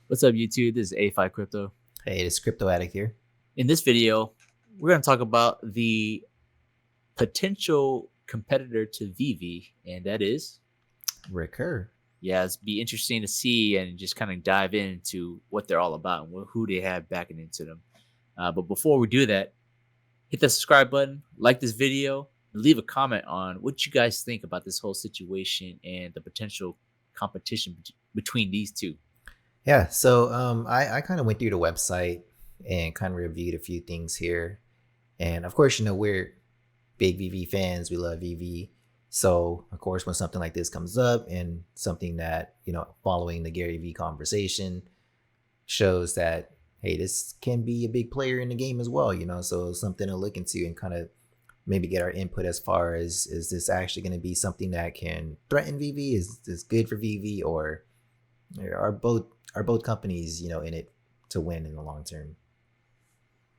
What's up, YouTube? This is A5 Crypto. Hey, it's Crypto Addict here. In this video, we're going to talk about the potential competitor to VEVE, and that is, Recur. yeah, it's be interesting to see and just kind of dive into what they're all about and who they have backing into them. But before we do that, hit the subscribe button, like this video, and leave a comment on what you guys think about this whole situation and the potential competition between these two. Yeah, so I kind of went through the website and kind of reviewed a few things here. And of course, we're big VV fans. We love VV. So, of course, when something like this comes up and something that, following the Gary Vee conversation shows that, hey, this can be a big player in the game as well, so something to look into and kind of maybe get our input as far as, is this actually going to be something that can threaten VV? Is this good for VV, or are both companies, in it to win in the long term?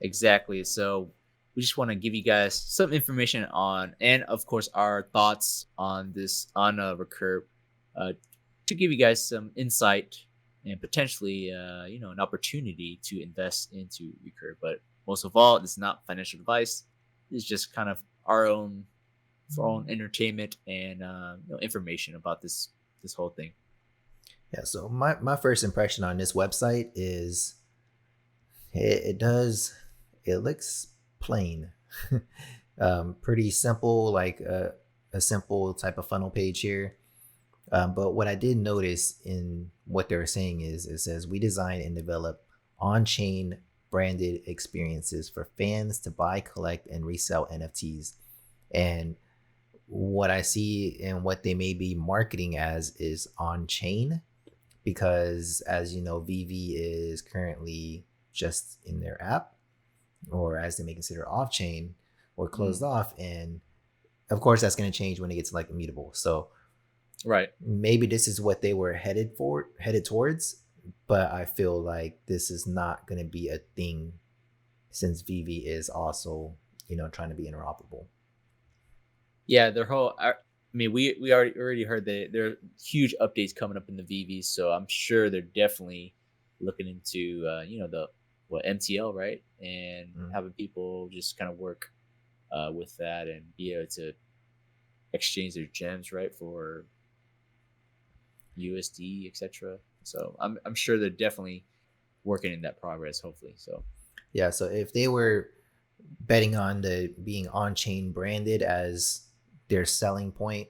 Exactly. So we just want to give you guys some information on, and of course, our thoughts on this on Recur, to give you guys some insight and potentially, an opportunity to invest into Recur. But most of all, it's not financial advice. It's just kind of our own, for our own entertainment and information about this whole thing. Yeah, so my first impression on this website is it looks plain. Pretty simple, like a simple type of funnel page here. But what I did notice in what they're saying is, it says, we design and develop on-chain branded experiences for fans to buy, collect, and resell NFTs. And what I see and what they may be marketing as is on-chain, because as you know, VV is currently just in their app, or as they may consider off-chain or closed off. And of course, that's going to change when it gets like immutable. So Right. maybe this is what they were headed towards, but I feel like this is not going to be a thing, since VV is also, trying to be interoperable. Yeah, their whole. I mean, we already heard that there are huge updates coming up in the VV, so I'm sure they're definitely looking into the MTL, right, and having people just kind of work with that and be able to exchange their gems, right, for USD, etc. So I'm sure they're definitely working in that progress, hopefully. So Yeah, so if they were betting on the being on-chain branded as their selling point,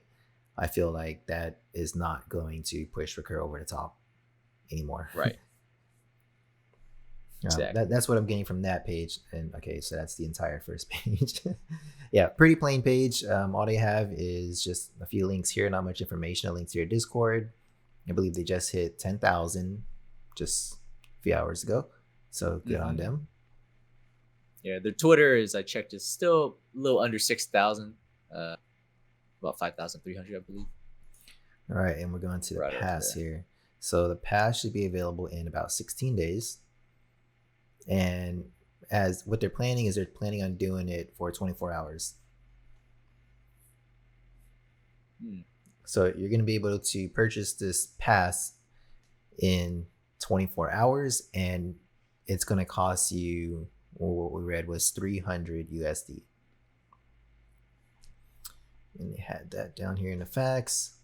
I feel like that is not going to push Recur over the top anymore. right, exactly. That's what I'm getting from that page. And okay, so that's the entire first page. Yeah, pretty plain page. All they have is just a few links here, not much information. A link to your Discord. I believe they just hit 10,000 just a few hours ago. So good on them. Yeah, their Twitter is, I checked, is still a little under 6,000, about 5,300, I believe. All right, and we're going to the pass here. So the pass should be available in about 16 days. And as what they're planning is, they're planning on doing it for 24 hours. So you're going to be able to purchase this pass in 24 hours, and it's going to cost you, what we read was 300 USD. And they had that down here in the facts.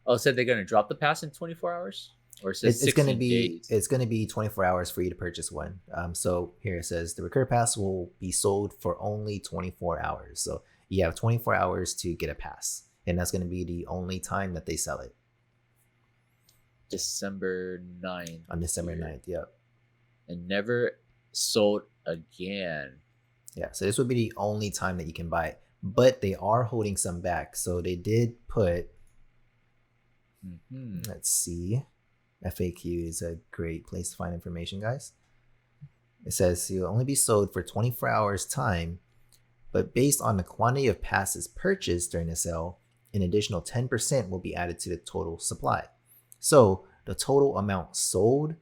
Oh, said they're going to drop the pass in 24 hours? Or it says it's going to be days? It's going to be 24 hours for you to purchase one. So here it says the Recur Pass will be sold for only 24 hours. So you have 24 hours to get a pass, and that's going to be the only time that they sell it. December 9th. On December 9th, yep. And never sold again. Yeah, so this would be the only time that you can buy it. But they are holding some back. So they did put, let's see, FAQ is a great place to find information, guys. It says you'll only be sold for 24 hours time, but based on the quantity of passes purchased during the sale, an additional 10% will be added to the total supply. So the total amount sold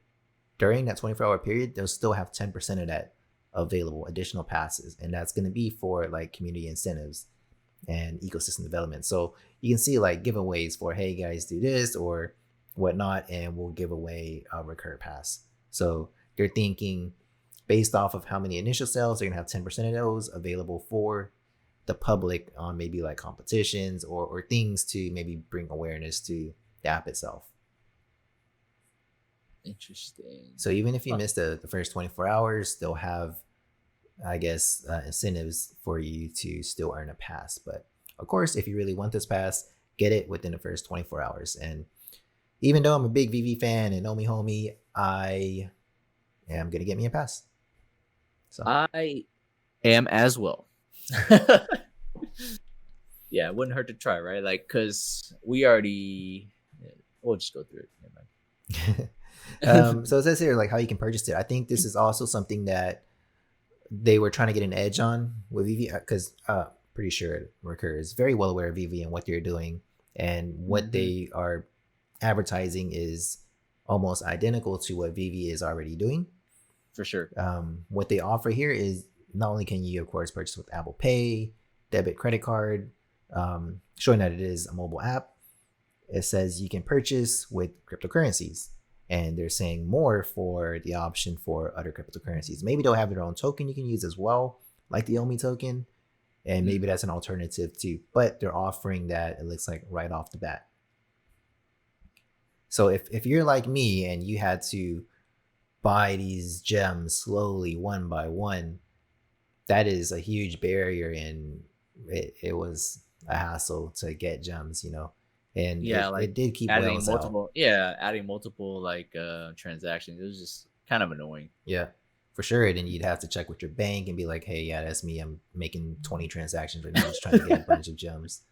during that 24-hour period, they'll still have 10% of that available, additional passes. And that's going to be for like community incentives and ecosystem development. So you can see like giveaways for, hey guys, do this or whatnot, and we'll give away a Recur pass. So they're thinking based off of how many initial sales, they're gonna have 10% of those available for the public on maybe like competitions or things to maybe bring awareness to the app itself. Interesting. So even if you Huh. miss the first 24 hours, they'll have, I guess, incentives for you to still earn a pass. But of course, if you really want this pass, get it within the first 24 hours. And even though I'm a big VV fan and know me homie, I am gonna get me a pass. So I am as well. Yeah, it wouldn't hurt to try, right? Like, cause we already, yeah, we'll just go through it. Never mind. so it says here like how you can purchase it. I think this is also something that they were trying to get an edge on with VV because pretty sure Recur is very well aware of VV and what they're doing, and what Mhm. they are advertising is almost identical to what VV is already doing. For sure. What they offer here is not only can you of course purchase with Apple Pay, debit, credit card, showing that it is a mobile app. It says you can purchase with cryptocurrencies, and they're saying more for the option for other cryptocurrencies. Maybe they'll have their own token you can use as well, like the OMI token, and maybe that's an alternative too. But they're offering that, it looks like, right off the bat. So if you're like me and you had to buy these gems slowly one by one, that is a huge barrier, and it was a hassle to get gems, and Yeah, it like did keep whales out. adding multiple like transactions. It was just kind of annoying. Yeah, for sure. Then you'd have to check with your bank and be like, hey, yeah, that's me. I'm making 20 transactions right now, just trying to get a bunch of gems.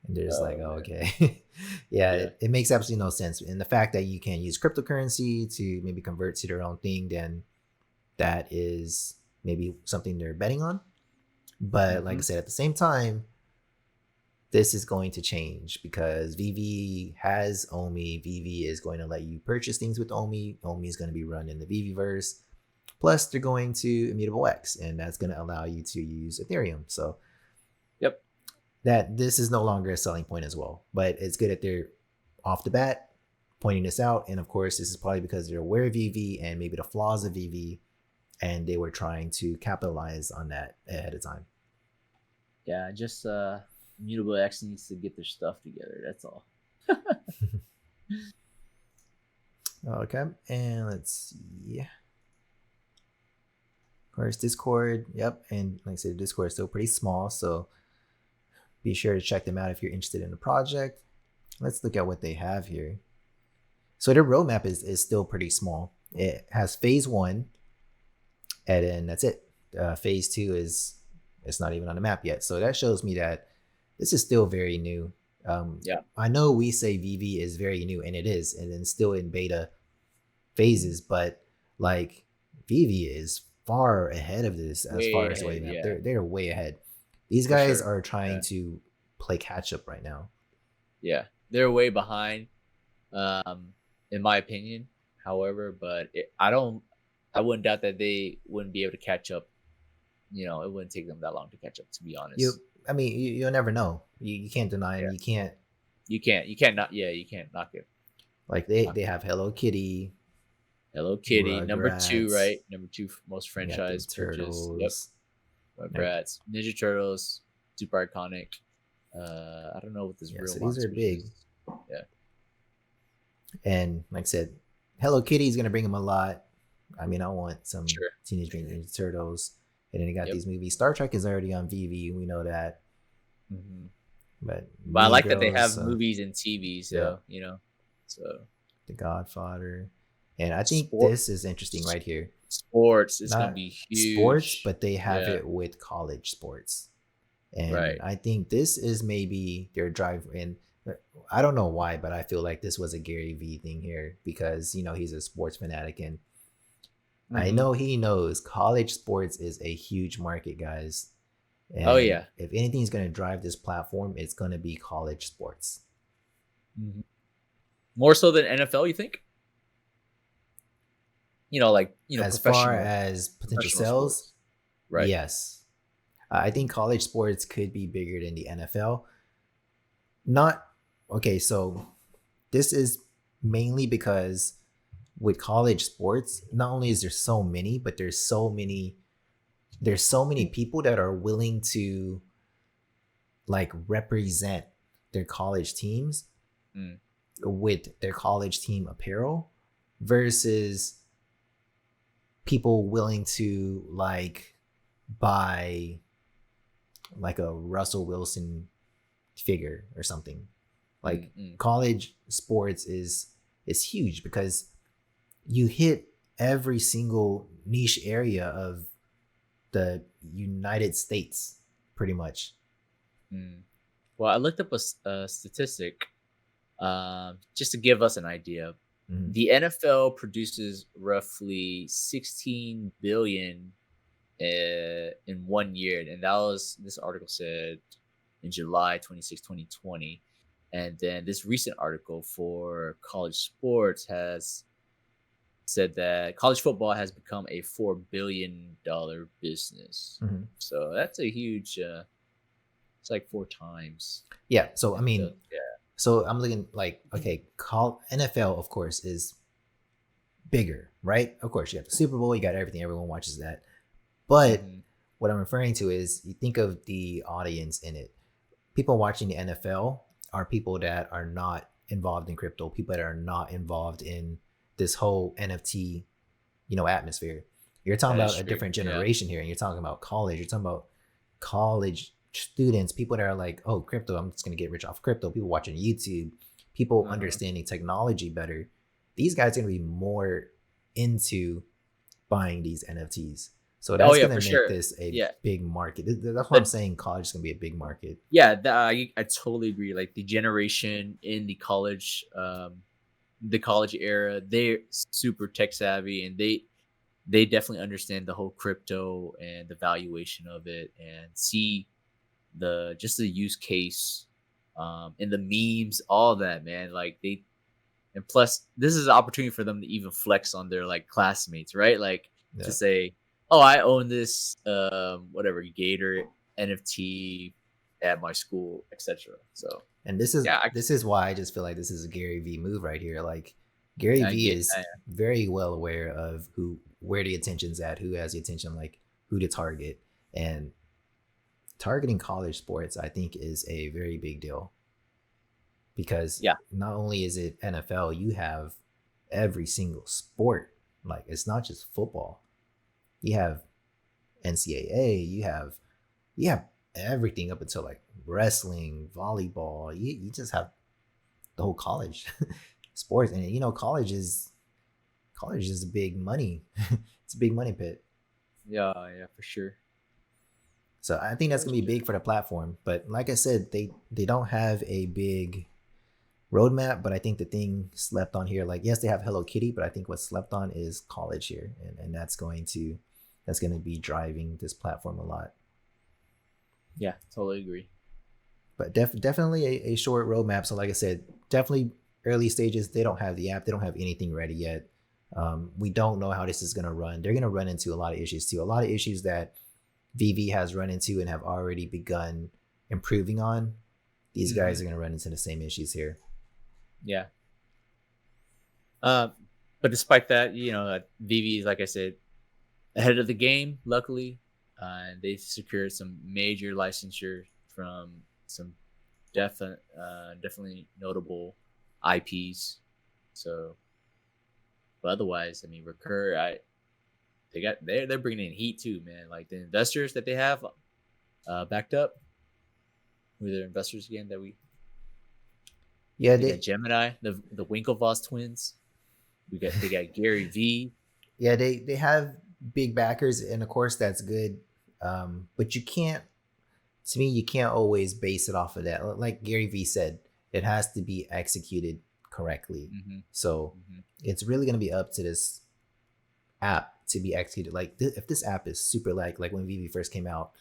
And they're just like, Oh oh, man. okay. Yeah, Yeah. it makes absolutely no sense. And the fact that you can use cryptocurrency to maybe convert to their own thing, then that is maybe something they're betting on. But like I Hmm. said, at the same time, this is going to change because VV has OMI. VV is going to let you purchase things with OMI. OMI is going to be run in the VV verse. Plus, they're going to Immutable X, and that's going to allow you to use Ethereum. So Yep. that this is no longer a selling point as well. But it's good that they're off the bat pointing this out. And of course, this is probably because they're aware of VV and maybe the flaws of VV, and they were trying to capitalize on that ahead of time. Yeah. Just Mutable X needs to get their stuff together. That's all. Okay, and let's see. Of course, Discord. Yep, and like I said, Discord is still pretty small, so be sure to check them out if you're interested in the project. Let's look at what they have here. So their roadmap is still pretty small. It has phase one, and then that's it. Phase two is it's not even on the map yet. So that shows me that this is still very new. Yeah. I know we say VV is very new, and it is, and then still in beta phases, but like VV is far ahead of this as far Way as ahead. roadmap. Yeah. They're way ahead. These For guys sure. are trying Yeah. to play catch up right now. Yeah. They're way behind. Um, in my opinion. However, but I wouldn't doubt that they wouldn't be able to catch up. It wouldn't take them that long to catch up. To be You, honest. I mean, you'll never know. You can't deny them. Yeah. You can't You can't not. Yeah. You can't knock it. like Knock they it. have Hello Kitty, Hello Kitty, number two, Rugrats. right? Number two most You got them franchise purchase. Yep. turtles. Like, Rugrats, Ninja Turtles, super iconic. I don't know what this yeah, real so these are monster big. is. Yeah. And like I said, Hello Kitty is gonna bring them a lot. I mean, I want some Sure. Teenage Mutant Sure. Ninja Turtles, and then they got Yep. these movies. Star Trek is already on VV. We know that, Hmm. but But I Mean like that they Girls, have movies and TVs, yeah, though. So The Godfather, and I think sport, this is interesting right here. sports is gonna Not be sports, huge. but they have Yeah. it with college sports. And Right. I think this is maybe their drive in. I don't know why, but I feel like this was a Gary Vee thing here because he's a sports fanatic, and I Hmm. know he knows college sports is a huge market, guys. Oh And yeah. if anything's going to drive this platform, it's going to be college sports. Hmm. More so than NFL, you think? Like As far professional as potential professional sales, sports. Right. yes. I think college sports could be bigger than the NFL. Not okay, so this is mainly because with college sports, not only is there so many, but there's so many people that are willing to like represent their college teams Mm, with their college team apparel versus people willing to like buy like a Russell Wilson figure or something. Like mm. college sports is huge because you hit every single niche area of the United States pretty much. Mm. Well, I looked up a statistic just to give us an idea. Mhm. The NFL produces roughly 16 billion in 1 year, and that was this article said in July 26, 2020. And then this recent article for college sports has said that college football has become a $4 billion business. Mhm. So that's a huge. It's like 4 times. Yeah, so I NFL. mean, Yeah. so I'm looking like okay, NFL of course is bigger, right? Of course, you got the Super Bowl, you got everything, everyone watches that. But Hmm. what I'm referring to is you think of the audience in it. People watching the NFL are people that are not involved in crypto, people that are not involved in this whole NFT, atmosphere. You're talking That is about a true. different Yeah. generation here, and you're talking about college. You're talking about college students, people that are like, oh, crypto, I'm just gonna get rich off crypto. People watching YouTube, people Uh-huh. understanding technology better. These guys are gonna be more into buying these NFTs. So Oh that's yeah, gonna for make sure. this a Yeah. big market. That's why I'm The saying college is gonna be a big market. yeah, I totally agree. Like the generation in the college era, they're super tech savvy, and they definitely understand the whole crypto and the valuation of it, and see the just the use case, and the memes, all that, man. Like they and plus this is an opportunity for them to even flex on their like classmates, right? Like to Yeah. say, "Oh, I own this whatever Gator NFT at my school, etc." So, And this is yeah, I this is why I just feel like this is a Gary Vee move right here. Like Gary I Vee get is very well aware of where the attention's at, who has the attention, like who to target. And targeting college sports, I think, is a very big deal because yeah. not only is it NFL, you have every single sport. Like it's not just football. You have NCAA, you have everything up until like wrestling, volleyball. You just have the whole college sports, and college is a big money. It's a big money pit. Yeah, yeah, for sure. So I think that's For gonna be sure. big for the platform. But like I said, they don't have a big roadmap. But I think the thing slept on here, like yes, they have Hello Kitty, but I think what's slept on is college here, and that's going to be driving this platform a lot. Yeah, totally agree. But definitely a short roadmap. So like I said, definitely early stages. They don't have the app. They don't have anything ready yet. We don't know how this is going to run. They're going to run into a lot of issues too. A lot of issues that VV has run into and have already begun improving on. These guys Hmm. are going to run into the same issues here. Yeah. Uh, but despite that, VV is, like I said, ahead of the game, luckily. And they secured some major licensure from some definitely notable IPs. So, but otherwise, I mean, Recur, they're bringing in heat too, man. Like the investors that they have backed up, who are their investors again? Yeah, They got they Gemini, the Winklevoss twins. They got Gary V. yeah they have big backers, and of course that's good. But you can't to me, you can't always base it off of that. Like Gary Vee said, it has to be executed correctly. Hmm. So Hmm. it's really going to be up to this app to be executed. Like if this app is super like when VV first came out,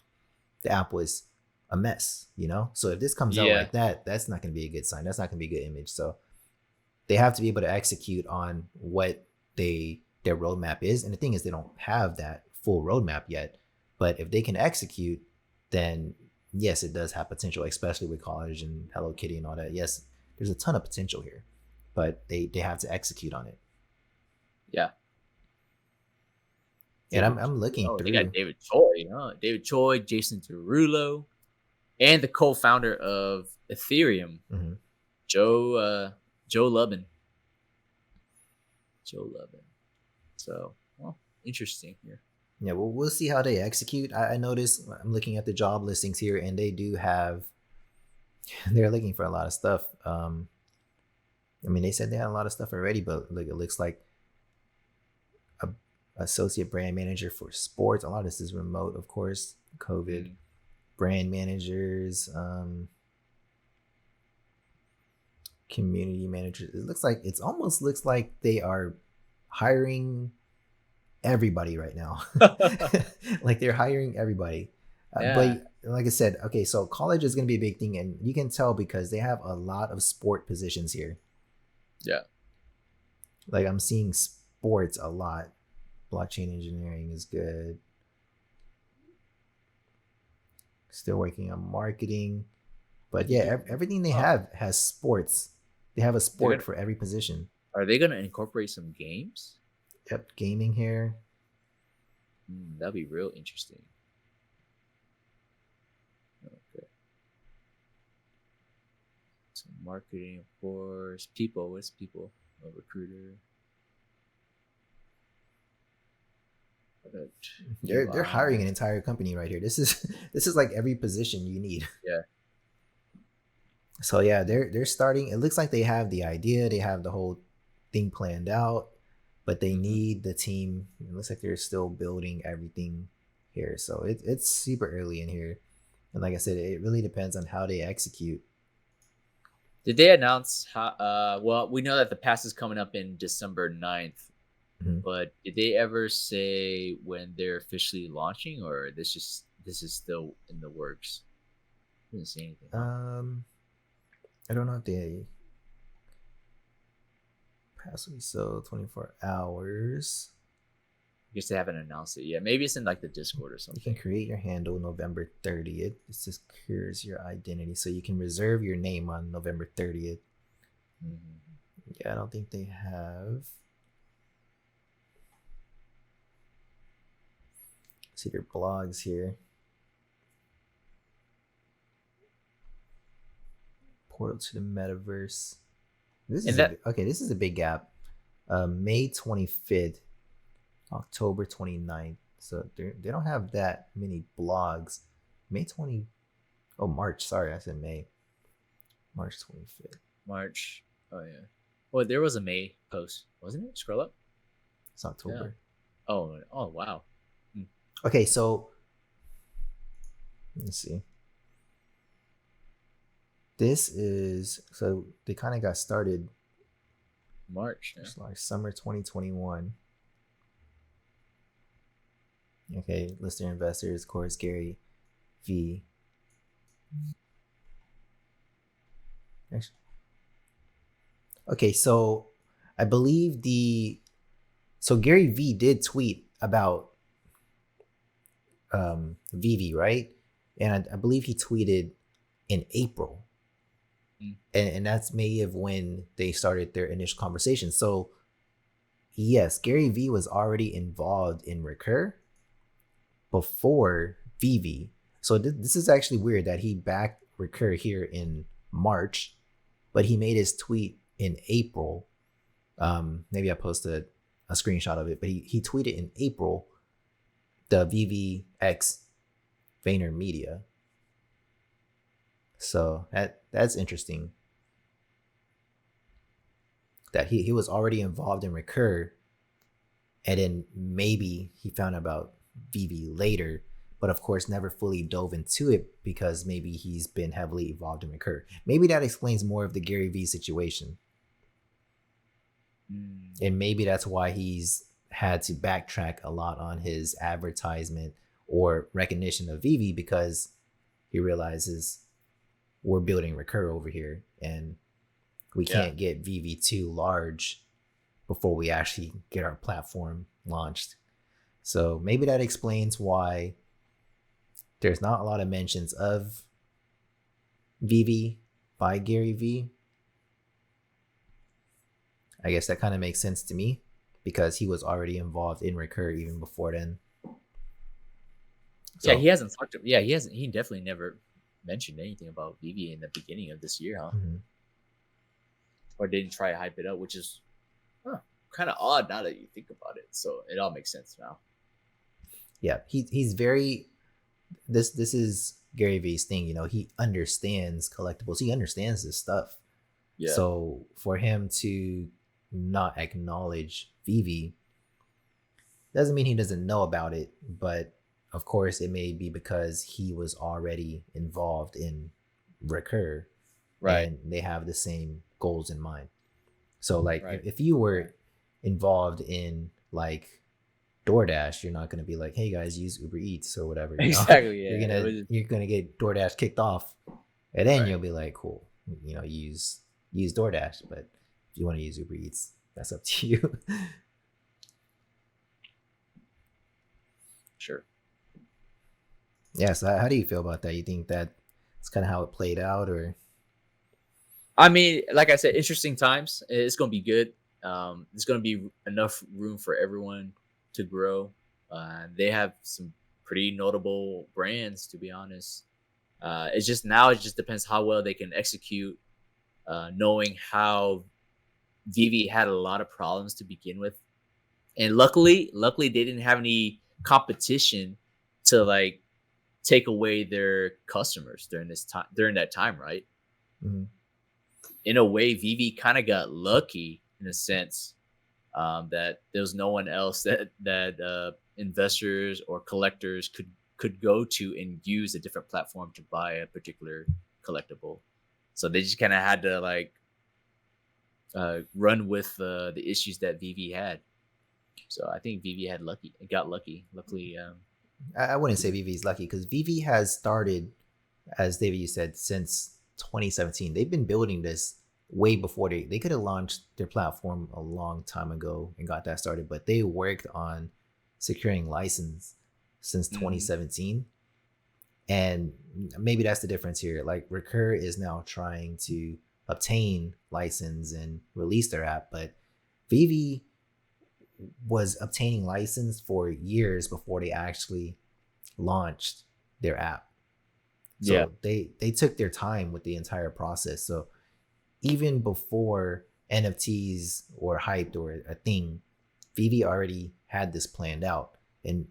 the app was a mess. So if this comes out Yeah. like that, that's not going to be a good sign. That's not going to be a good image. So they have to be able to execute on what their roadmap is. And the thing is, they don't have that full roadmap yet. But if they can execute, then yes, it does have potential, especially with college and Hello Kitty and all that. Yes, there's a ton of potential here, but they have to execute on it. Yeah. And David. I'm looking Oh, they got through. David Choi, huh? David Choi, Jason Derulo, and the co-founder of Ethereum, Mhm. Joe Joe Lubin. Joe Lubin. So, well, interesting here. Yeah, well, we'll see how they execute. I noticed I'm looking at the job listings here, and they do have they're looking for a lot of stuff. I mean, they said they had a lot of stuff already, but like it looks like a associate brand manager for sports. A lot of this is remote, of course. COVID Mm. brand managers, community managers. It looks like it's almost looks like they are hiring everybody right now. Like they're hiring everybody. Yeah. But like I said, okay, so college is going to be a big thing, and you can tell because they have a lot of sport positions here. Yeah. Like I'm seeing sports a lot. Blockchain engineering is good. Still working on marketing. But yeah, everything they Oh, have has sports. They have a they're sport gonna for every position. are they gonna incorporate some games? Yep, gaming here. That'd be real interesting. Okay. So marketing, of course. People, what's people? A recruiter. Product, They're hiring UI. an entire company right here. This is this is like every position you need. Yeah. So yeah, they're starting. It looks like they have the idea, they have the whole thing planned out, but they Hmm. need the team. It looks like they're still building everything here. So it's super early in here. And like I said, it really depends on how they execute. Did they announce how? Well, we know that the pass is coming up in December 9th, Mhm. but did they ever say when they're officially launching, or this is still in the works? Didn't say anything, huh? Um, I don't know if they pass me so 24 hours. I guess they haven't announced it yet. Maybe it's in like the Discord or You can something. create your handle November 30th. It secures your identity. So you can reserve your name on November 30th. Hmm. Yeah, I don't think they have. See their blogs here. Portal to the metaverse. This And is a that okay. This is a big gap. May 25th, October 29th. So they don't have that many blogs. May 20. Oh, March. Sorry, I said May. March 25th. March. Oh yeah. Well, there was a May post, wasn't it? Scroll up. It's Yeah. October. Oh. Oh wow. Hmm. Okay, so let's see. This is so they kind of got started March. Yeah. like summer 2021. Okay, listener investors, of course, Gary Vee. Okay, so I believe the so Gary Vee did tweet about VEVE, right? And I believe he tweeted in April, Mm. and that's maybe of when they started their initial conversation. So yes, Gary Vee was already involved in Recur before VEVE. So this is actually weird that he backed Recur here in March, but he made his tweet in April. Maybe I posted a screenshot of it, but he tweeted in April the VVX Vayner Media. So that's interesting that he was already involved in Recur, and then maybe he found out about VV later, but of course never fully dove into it because maybe he's been heavily involved in Recur. Maybe that explains more of the Gary Vee situation, Mm. and maybe that's why he's had to backtrack a lot on his advertisement or recognition of VV because he realizes we're building Recur over here and we Yeah. can't get VV too large before we actually get our platform launched. So maybe that explains why there's not a lot of mentions of VV by Gary Vee. I guess that kind of makes sense to me. because he was already involved in Recur even before then. Yeah, So he hasn't talked to, yeah, he hasn't, he definitely never mentioned anything about VEVE in the beginning of this year, huh? mhm. Or didn't try to hype it up, which is kind of odd now that you think about it. So it all makes sense now. Yeah, he's very this is Gary Vee's thing. He understands collectibles. He understands this stuff. Yeah. So for him to not acknowledge VEVE doesn't mean he doesn't know about it, but of course it may be because he was already involved in Recur Right. and they have the same goals in mind. So like Right. if you were involved in like DoorDash, you're not gonna be like, hey guys, use Uber Eats or whatever, Exactly. You're Yeah. It gonna was you're gonna get DoorDash kicked off. And then right. you'll be like, cool, use DoorDash. But if you want to use Uber Eats, that's up to you. Sure. Yeah, so how do you feel about that? You think that it's kind of how it played out, or I mean, like I said, interesting times. It's going to be good. There's going to be enough room for everyone to grow. They have some pretty notable brands, to be honest. It's just now, it just depends how well they can execute, knowing how Vivi had a lot of problems to begin with. And luckily, they didn't have any competition to like take away their customers during that time, right? Mhm. In a way, Vivi kind of got lucky in a sense, that there was no one else that investors or collectors could go to and use a different platform to buy a particular collectible. So they just kind of had to like run with the issues that Vivi had. So I think Vivi had lucky, got lucky. Luckily, I wouldn't say VV is lucky because VV has started, as David you said, since 2017. They've been building this way before they could have launched their platform a long time ago and got that started, but they worked on securing license since mhm. 2017. And maybe that's the difference here. Like Recur is now trying to obtain license and release their app, but VV was obtaining license for years before they actually launched their app. Yeah, So they took their time with the entire process. So even before NFTs were hyped or a thing, VV already had this planned out. And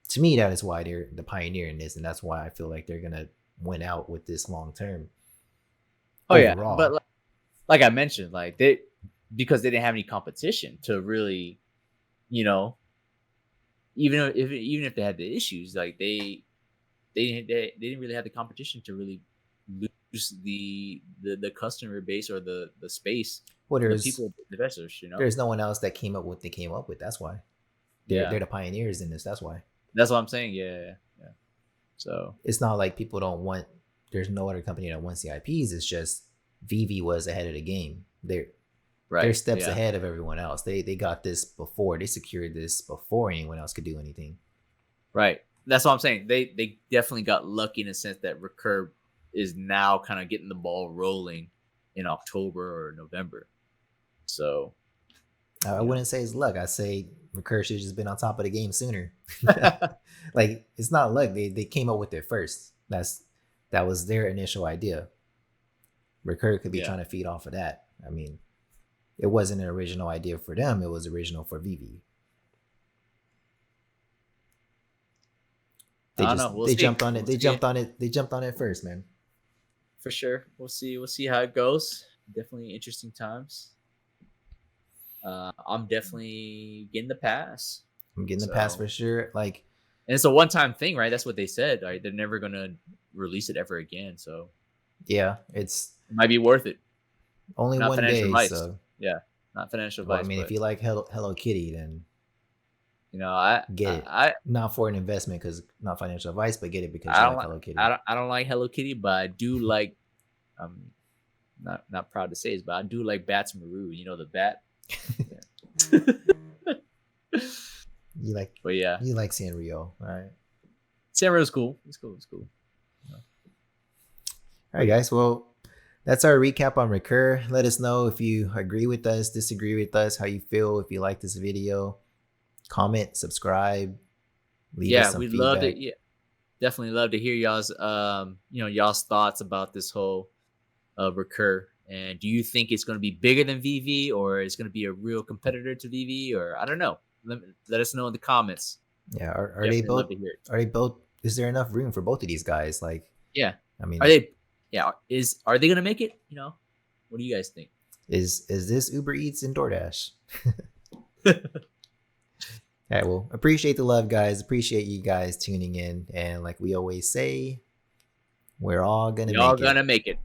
to me, that is why they're the pioneer in this, and that's why I feel like they're gonna win out with this long term oh yeah, but overall. like I mentioned, like they, because they didn't have any competition to really, you know, even if they had the issues, like they didn't really have the competition to really lose the customer base or the space Well, for the people, the investors. there's no one else that came up with they came up with. That's why they're Yeah, the pioneers in this. That's why. that's what I'm saying. Yeah. So It's not like people don't want. There's no other company that wants the IPs. It's just VV was ahead of the game. They're right, steps yeah, ahead of everyone else. They got this before. They secured this before anyone else could do anything. right. That's what I'm saying. They definitely got lucky in a sense that Recur is now kind of getting the ball rolling in October or November. So I you know, wouldn't say it's luck. I say Recur should have just been on top of the game sooner. Like it's not luck. They came up with it first. That was their initial idea. Recur could be yeah. trying to feed off of that. I mean, it wasn't an original idea for them. It was original for VV. They I don't know. just We'll they see. jumped on it. We'll They see jumped on it. They jumped on it first, man. for sure. We'll see. We'll see how it goes. Definitely interesting times. I'm definitely getting the pass. I'm getting the pass So, for sure. Like, and it's a one-time thing, right? That's what they said. Right? They're never gonna release it ever again. So yeah, it's it might be worth it. only Not one financial day. advice. So, Yeah, not financial well, I advice, mean, if but you like Hello Kitty, then get it. I Not for an investment because not financial advice, but get it because I you don't like like Hello Kitty. I don't like Hello Kitty, but I do like. I'm not proud to say this, but I do like Bats Maru. You know the bat. Yeah. You like But yeah, you like Sanrio, all right? Sanrio's cool. It's cool. It's cool. All right, guys. Well, that's our recap on Recur. Let us know if you agree with us, disagree with us, how you feel, if you like this video. Comment, subscribe, leave us Yeah, some we'd love to. feedback. Yeah, definitely love to hear y'all's y'all's thoughts about this whole Recur. And do you think it's going to be bigger than VV, or it's going to be a real competitor to VV, or I don't know. Let us know in the comments. Yeah, are they Definitely love both? to hear it. Are they both? Is there enough room for both of these guys? Like, Yeah. I Are mean, they? Yeah. Are they going to make it? What do you guys think? is this Uber Eats and DoorDash? All right, well, appreciate the love, guys. Appreciate you guys tuning in, and like we always say, we're all gonna We all make it. gonna make it.